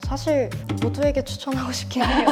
사실 모두에게 추천하고 싶긴 해요.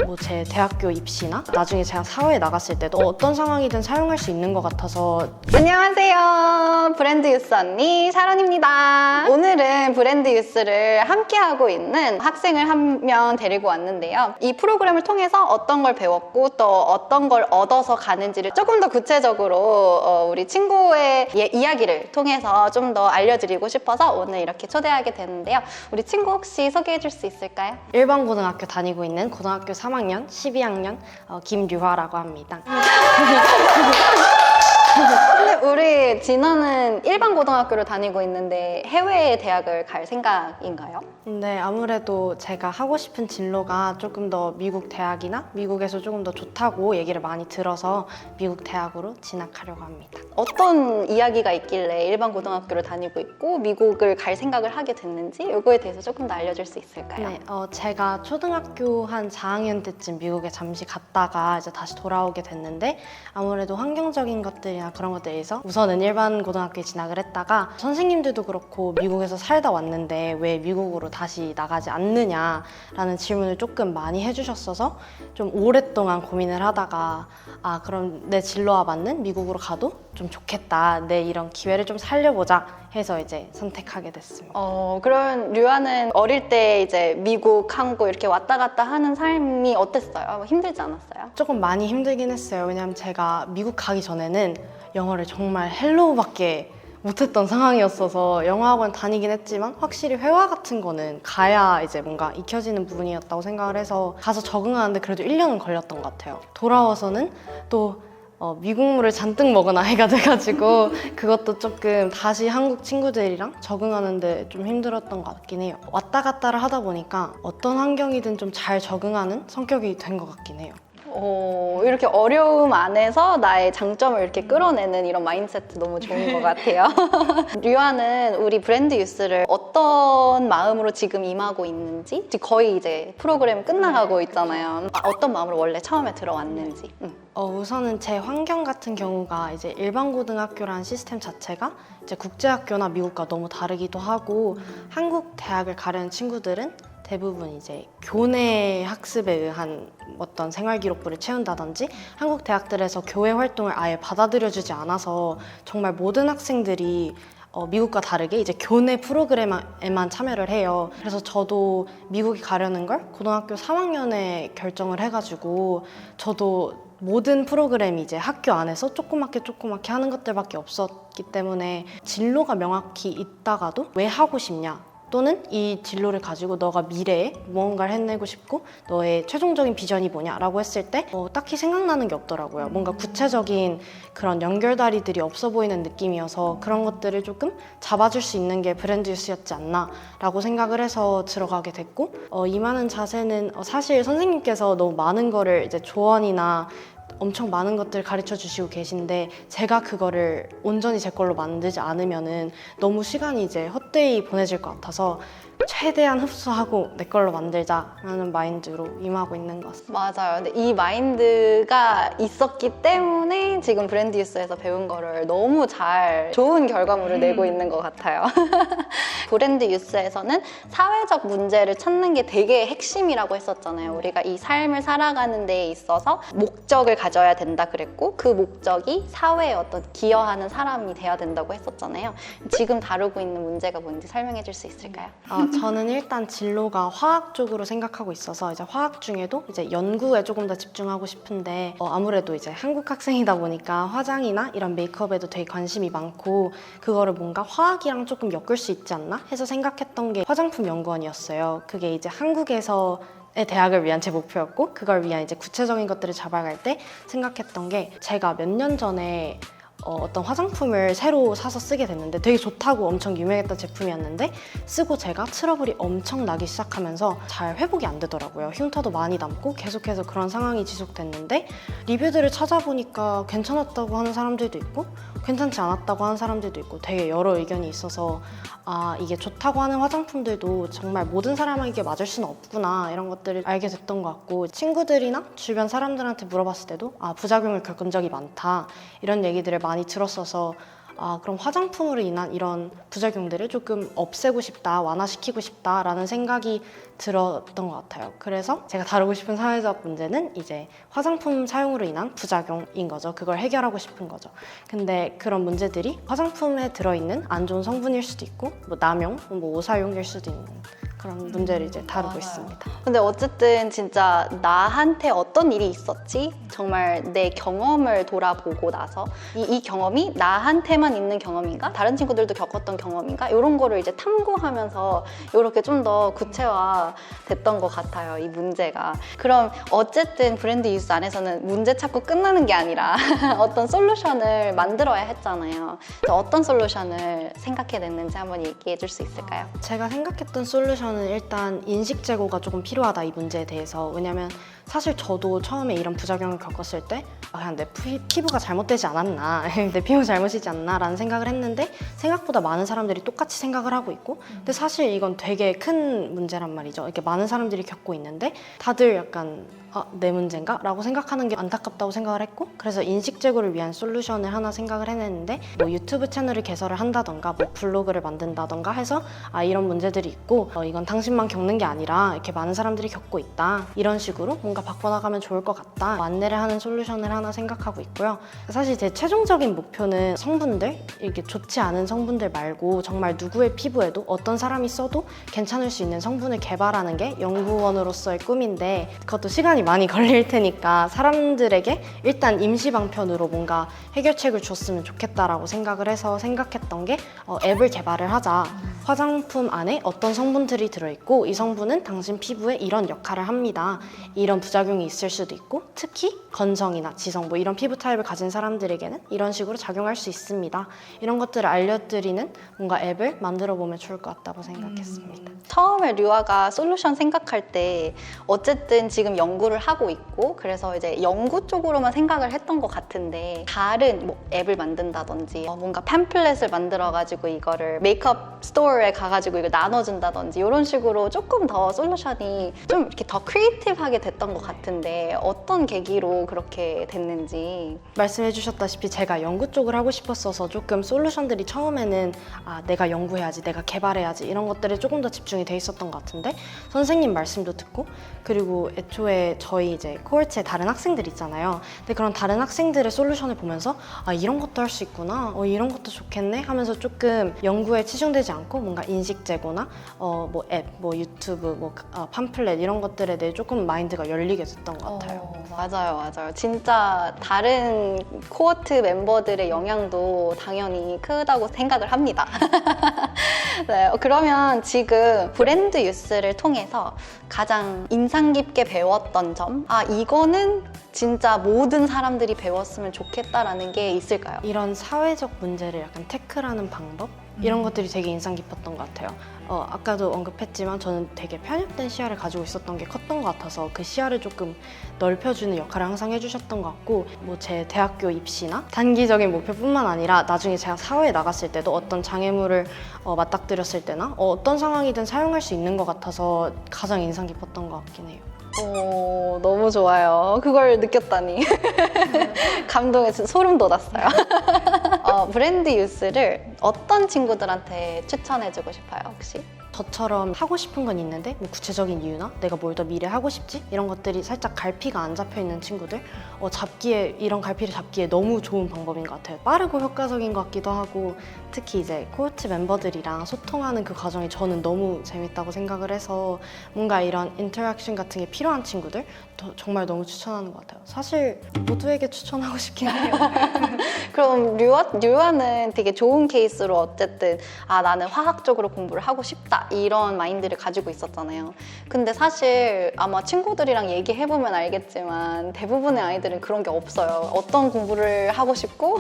뭐 제 대학교 입시나 나중에 제가 사회에 나갔을 때도 어떤 상황이든 사용할 수 있는 것 같아서. 안녕하세요. 브랜드 유스 언니 샤론입니다. 오늘은 브랜드 유스를 함께하고 있는 학생을 한 명 데리고 왔는데요. 이 프로그램을 통해서 어떤 걸 배웠고 또 어떤 걸 얻어서 가는지를 조금 더 구체적으로 우리 친구의 이야기를 통해서 좀 더 알려드리고 싶어서 오늘 이렇게 초대하게 됐는데요. 우리 친구 혹시 소개해 줄 수 있을까요? 일반 고등학교 다니고 있는 고등학교 3학년 12학년 김류화라고 합니다. 근데 우리 진아는 일반 고등학교를 다니고 있는데 해외 대학을 갈 생각인가요? 근데 아무래도 제가 하고 싶은 진로가 조금 더 미국 대학이나 미국에서 조금 더 좋다고 얘기를 많이 들어서 미국 대학으로 진학하려고 합니다. 어떤 이야기가 있길래 일반 고등학교를 다니고 있고 미국을 갈 생각을 하게 됐는지 이거에 대해서 조금 더 알려줄 수 있을까요? 네, 제가 초등학교 한 4학년 때쯤 미국에 잠시 갔다가 이제 다시 돌아오게 됐는데 아무래도 환경적인 것들이나 그런 것들에서 우선은 일반 고등학교에 진학을 했다가 선생님들도 그렇고 미국에서 살다 왔는데 왜 미국으로 다시 나가지 않느냐라는 질문을 조금 많이 해주셨어서 좀 오랫동안 고민을 하다가 그럼 내 진로와 맞는 미국으로 가도 좀 좋겠다. 내 이런 기회를 좀 살려보자 해서 이제 선택하게 됐습니다. 그럼 류아는 어릴 때 이제 미국, 한국 이렇게 왔다 갔다 하는 삶이 어땠어요? 힘들지 않았어요? 조금 많이 힘들긴 했어요. 왜냐면 제가 미국 가기 전에는 영어를 정말 헬로우밖에 못했던 상황이었어서 영어학원 다니긴 했지만 확실히 회화 같은 거는 가야 이제 뭔가 익혀지는 부분이었다고 생각을 해서 가서 적응하는데 그래도 1년은 걸렸던 것 같아요. 돌아와서는 또 미국물을 잔뜩 먹은 아이가 돼가지고 그것도 조금 다시 한국 친구들이랑 적응하는데 좀 힘들었던 것 같긴 해요. 왔다 갔다를 하다 보니까 어떤 환경이든 좀 잘 적응하는 성격이 된 것 같긴 해요. 이렇게 어려움 안에서 나의 장점을 이렇게 끌어내는 이런 마인드세트 너무 좋은 것 같아요. 류아는 우리 브랜드 유스를 어떤 마음으로 지금 임하고 있는지 거의 이제 프로그램 끝나가고 있잖아요. 어떤 마음으로 원래 처음에 들어왔는지. 우선은 제 환경 같은 경우가 이제 일반 고등학교라는 시스템 자체가 이제 국제학교나 미국과 너무 다르기도 하고 한국 대학을 가려는 친구들은 대부분 이제 교내 학습에 의한 어떤 생활기록부를 채운다든지 한국 대학들에서 교회 활동을 아예 받아들여주지 않아서 정말 모든 학생들이 미국과 다르게 이제 교내 프로그램에만 참여를 해요. 그래서 저도 미국에 가려는 걸 고등학교 3학년에 결정을 해가지고 저도 모든 프로그램이 이제 학교 안에서 조그맣게 하는 것들밖에 없었기 때문에 진로가 명확히 있다가도 왜 하고 싶냐? 또는 이 진로를 가지고 너가 미래에 무언가를 해내고 싶고 너의 최종적인 비전이 뭐냐라고 했을 때 딱히 생각나는 게 없더라고요. 뭔가 구체적인 그런 연결다리들이 없어 보이는 느낌이어서 그런 것들을 조금 잡아줄 수 있는 게 브랜드 유스였지 않나라고 생각을 해서 들어가게 됐고 임하는 자세는 사실 선생님께서 너무 많은 거를 이제 조언이나 엄청 많은 것들 가르쳐 주시고 계신데 제가 그거를 온전히 제 걸로 만들지 않으면은 너무 시간이 이제 헛되이 보내질 것 같아서 최대한 흡수하고 내 걸로 만들자라는 마인드로 임하고 있는 것 같습니다. 맞아요. 근데 이 마인드가 있었기 때문에 지금 브랜드 유스에서 배운 거를 너무 잘 좋은 결과물을 내고 있는 것 같아요. 브랜드 유스에서는 사회적 문제를 찾는 게 되게 핵심이라고 했었잖아요. 우리가 이 삶을 살아가는 데 있어서 목적을 가져야 된다 그랬고 그 목적이 사회에 어떤 기여하는 사람이 돼야 된다고 했었잖아요. 지금 다루고 있는 문제가 뭔지 설명해 줄 수 있을까요? 저는 일단 진로가 화학 쪽으로 생각하고 있어서 이제 화학 중에도 이제 연구에 조금 더 집중하고 싶은데 아무래도 이제 한국 학생이다 보니까 화장이나 이런 메이크업에도 되게 관심이 많고 그거를 뭔가 화학이랑 조금 엮을 수 있지 않나 해서 생각했던 게 화장품 연구원이었어요. 그게 이제 한국에서 대학을 위한 제 목표였고 그걸 위한 이제 구체적인 것들을 잡아갈 때 생각했던 게 제가 몇 년 전에 어떤 화장품을 새로 사서 쓰게 됐는데 되게 좋다고 엄청 유명했던 제품이었는데 쓰고 제가 트러블이 엄청 나기 시작하면서 잘 회복이 안 되더라고요. 흉터도 많이 남고 계속해서 그런 상황이 지속됐는데 리뷰들을 찾아보니까 괜찮았다고 하는 사람들도 있고 괜찮지 않았다고 하는 사람들도 있고 되게 여러 의견이 있어서 이게 좋다고 하는 화장품들도 정말 모든 사람에게 맞을 수는 없구나 이런 것들을 알게 됐던 것 같고 친구들이나 주변 사람들한테 물어봤을 때도 부작용을 겪은 적이 많다 이런 얘기들을 많이 들었어서 그럼 화장품으로 인한 이런 부작용들을 조금 없애고 싶다, 완화시키고 싶다라는 생각이 들었던 것 같아요. 그래서 제가 다루고 싶은 사회적 문제는 이제 화장품 사용으로 인한 부작용인 거죠. 그걸 해결하고 싶은 거죠. 근데 그런 문제들이 화장품에 들어있는 안 좋은 성분일 수도 있고 뭐 남용, 뭐 오사용일 수도 있는 그런 문제를 이제 다루고 맞아요. 있습니다. 근데 어쨌든 진짜 나한테 어떤 일이 있었지? 정말 내 경험을 돌아보고 나서 이 경험이 나한테만 있는 경험인가? 다른 친구들도 겪었던 경험인가? 이런 거를 이제 탐구하면서 이렇게 좀 더 구체화 됐던 것 같아요, 이 문제가. 그럼 어쨌든 브랜드 유스 안에서는 문제 찾고 끝나는 게 아니라 어떤 솔루션을 만들어야 했잖아요. 어떤 솔루션을 생각해냈는지 한번 얘기해 줄 수 있을까요? 제가 생각했던 솔루션은 일단 인식 제고가 조금 필요하다, 이 문제에 대해서. 왜냐면 사실 저도 처음에 이런 부작용을 겪었을 때 그냥 내 피부가 잘못되지 않았나 내 피부 잘못이지 않나 라는 생각을 했는데 생각보다 많은 사람들이 똑같이 생각을 하고 있고 근데 사실 이건 되게 큰 문제란 말이죠. 이렇게 많은 사람들이 겪고 있는데 다들 약간 내 문제인가? 라고 생각하는 게 안타깝다고 생각을 했고 그래서 인식 제고를 위한 솔루션을 하나 생각을 해냈는데 뭐 유튜브 채널을 개설을 한다던가 뭐 블로그를 만든다던가 해서 이런 문제들이 있고 이건 당신만 겪는 게 아니라 이렇게 많은 사람들이 겪고 있다 이런 식으로 뭔가 바꿔나가면 좋을 것 같다 안내를 하는 솔루션을 하나 생각하고 있고요. 사실 제 최종적인 목표는 성분들 이렇게 좋지 않은 성분들 말고 정말 누구의 피부에도 어떤 사람이 써도 괜찮을 수 있는 성분을 개발하는 게 연구원으로서의 꿈인데 그것도 시간이 많이 걸릴 테니까 사람들에게 일단 임시 방편으로 뭔가 해결책을 줬으면 좋겠다라고 생각을 해서 생각했던 게 앱을 개발을 하자. 화장품 안에 어떤 성분들이 들어있고 이 성분은 당신 피부에 이런 역할을 합니다. 이런 부작용이 있을 수도 있고 특히 건성이나 지성 뭐 이런 피부 타입을 가진 사람들에게는 이런 식으로 작용할 수 있습니다. 이런 것들을 알려드리는 뭔가 앱을 만들어 보면 좋을 것 같다고 생각했습니다. 처음에 류아가 솔루션 생각할 때 어쨌든 지금 연구를 하고 있고 그래서 이제 연구 쪽으로만 생각을 했던 것 같은데 다른 뭐 앱을 만든다든지 뭔가 팸플렛을 만들어가지고 이거를 메이크업 스토어에 가가지고 이걸 나눠준다든지 이런 식으로 조금 더 솔루션이 좀 이렇게 더 크리에이티브하게 됐던 것 같은데 어떤 계기로 그렇게 됐는지. 말씀해 주셨다시피 제가 연구 쪽을 하고 싶었어서 조금 솔루션들이 처음에는 내가 연구해야지, 내가 개발해야지 이런 것들에 조금 더 집중이 돼 있었던 것 같은데 선생님 말씀도 듣고 그리고 애초에 저희 이제 코홀트에 다른 학생들 있잖아요. 근데 그런 다른 학생들의 솔루션을 보면서 이런 것도 할 수 있구나, 이런 것도 좋겠네 하면서 조금 연구에 치중되지 않고 뭔가 인식 제고나 뭐 앱, 뭐 유튜브, 뭐 팜플렛 이런 것들에 대해 조금 마인드가 열리게 됐던 것 같아요. 맞아요. 진짜 다른 코어트 멤버들의 영향도 당연히 크다고 생각을 합니다. 네, 그러면 지금 브랜드 유스를 통해서 가장 인상 깊게 배웠던 점? 이거는 진짜 모든 사람들이 배웠으면 좋겠다라는 게 있을까요? 이런 사회적 문제를 약간 태클하는 방법? 이런 것들이 되게 인상 깊었던 것 같아요. 아까도 언급했지만 저는 되게 편협된 시야를 가지고 있었던 게 컸던 것 같아서 그 시야를 조금 넓혀주는 역할을 항상 해주셨던 것 같고 뭐 제 대학교 입시나 단기적인 목표뿐만 아니라 나중에 제가 사회에 나갔을 때도 어떤 장애물을 맞닥뜨렸을 때나 어떤 상황이든 사용할 수 있는 것 같아서 가장 인상 깊었던 것 같긴 해요. 너무 좋아요. 그걸 느꼈다니. 감동에 진짜 소름 돋았어요. 브랜드 유스를 어떤 친구들한테 추천해주고 싶어요, 혹시? 저처럼 하고 싶은 건 있는데 뭐 구체적인 이유나 내가 뭘 더 미래 하고 싶지? 이런 것들이 살짝 갈피가 안 잡혀 있는 친구들 이런 갈피를 잡기에 너무 좋은 방법인 것 같아요. 빠르고 효과적인 것 같기도 하고 특히 이제 코호트 멤버들이랑 소통하는 그 과정이 저는 너무 재밌다고 생각을 해서 뭔가 이런 인터랙션 같은 게 필요한 친구들 정말 너무 추천하는 것 같아요. 사실 모두에게 추천하고 싶긴 해요. 그럼 류아는 되게 좋은 케이스로 어쨌든 나는 화학적으로 공부를 하고 싶다 이런 마인드를 가지고 있었잖아요. 근데 사실 아마 친구들이랑 얘기해보면 알겠지만 대부분의 아이들은 그런 게 없어요. 어떤 공부를 하고 싶고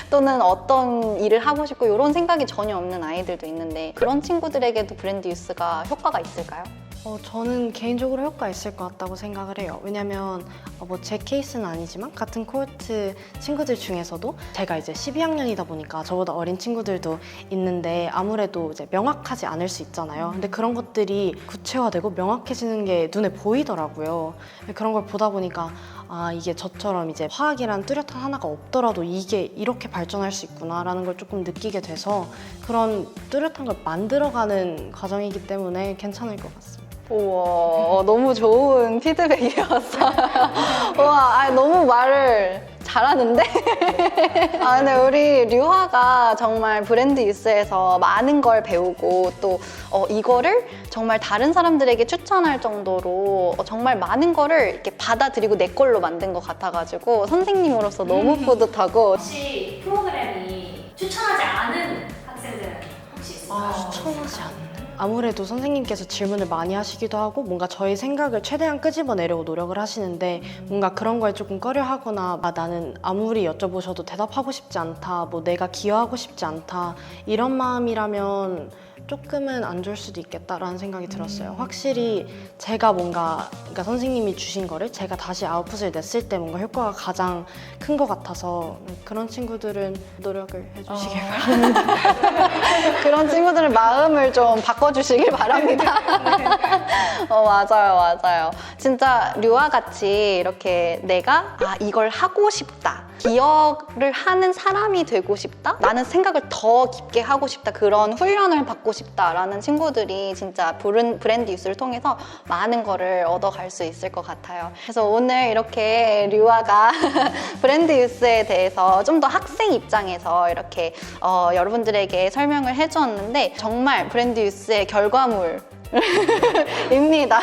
또는 어떤 일을 하고 싶고 이런 생각이 전혀 없는 아이들도 있는데 그런 친구들에게도 브랜드 유스가 효과가 있을까요? 저는 개인적으로 효과 있을 것 같다고 생각을 해요. 왜냐면 뭐 제 케이스는 아니지만 같은 코호트 친구들 중에서도 제가 이제 12학년이다 보니까 저보다 어린 친구들도 있는데 아무래도 이제 명확하지 않을 수 있잖아요. 근데 그런 것들이 구체화되고 명확해지는 게 눈에 보이더라고요. 그런 걸 보다 보니까 아, 이게 저처럼 이제 화학이란 뚜렷한 하나가 없더라도 이게 이렇게 발전할 수 있구나라는 걸 조금 느끼게 돼서 그런 뚜렷한 걸 만들어가는 과정이기 때문에 괜찮을 것 같습니다. 우와, 너무 좋은 피드백이었어요. 우와, 너무 말을 잘하는데? 근데 우리 류화가 정말 브랜드 유스에서 많은 걸 배우고 또 이거를 정말 다른 사람들에게 추천할 정도로 정말 많은 거를 이렇게 받아들이고 내 걸로 만든 것 같아가지고 선생님으로서 너무 뿌듯하고. 혹시 프로그램이 추천하지 않은 학생들은 혹시 있을까요? 추천하지 않는? 아무래도 선생님께서 질문을 많이 하시기도 하고 뭔가 저희 생각을 최대한 끄집어내려고 노력을 하시는데 뭔가 그런 거에 조금 꺼려하거나 나는 아무리 여쭤보셔도 대답하고 싶지 않다, 뭐 내가 기여하고 싶지 않다 이런 마음이라면 조금은 안 좋을 수도 있겠다라는 생각이 들었어요. 확실히 제가 뭔가 그러니까 선생님이 주신 거를 제가 다시 아웃풋을 냈을 때 뭔가 효과가 가장 큰 것 같아서 그런 친구들은 노력을 해주시길 바랍니다. 그런 친구들은 마음을 좀 바꿔주시길 바랍니다. 맞아요. 진짜 류와 같이 이렇게 내가 이걸 하고 싶다. 기여를 하는 사람이 되고 싶다? 나는 생각을 더 깊게 하고 싶다. 그런 훈련을 받고 싶다라는 친구들이 진짜 브랜드 유스를 통해서 많은 거를 얻어갈 수 있을 것 같아요. 그래서 오늘 이렇게 류아가 브랜드 유스에 대해서 좀 더 학생 입장에서 이렇게 여러분들에게 설명을 해주었는데 정말 브랜드 유스의 결과물 입니다.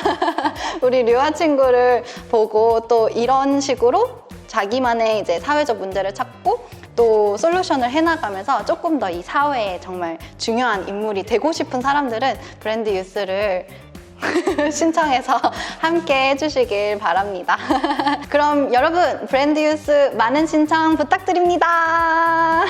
우리 류아 친구를 보고 또 이런 식으로 자기만의 이제 사회적 문제를 찾고 또 솔루션을 해나가면서 조금 더 이 사회에 정말 중요한 인물이 되고 싶은 사람들은 브랜드 유스를 신청해서 함께 해주시길 바랍니다. 그럼 여러분 브랜드 유스 많은 신청 부탁드립니다.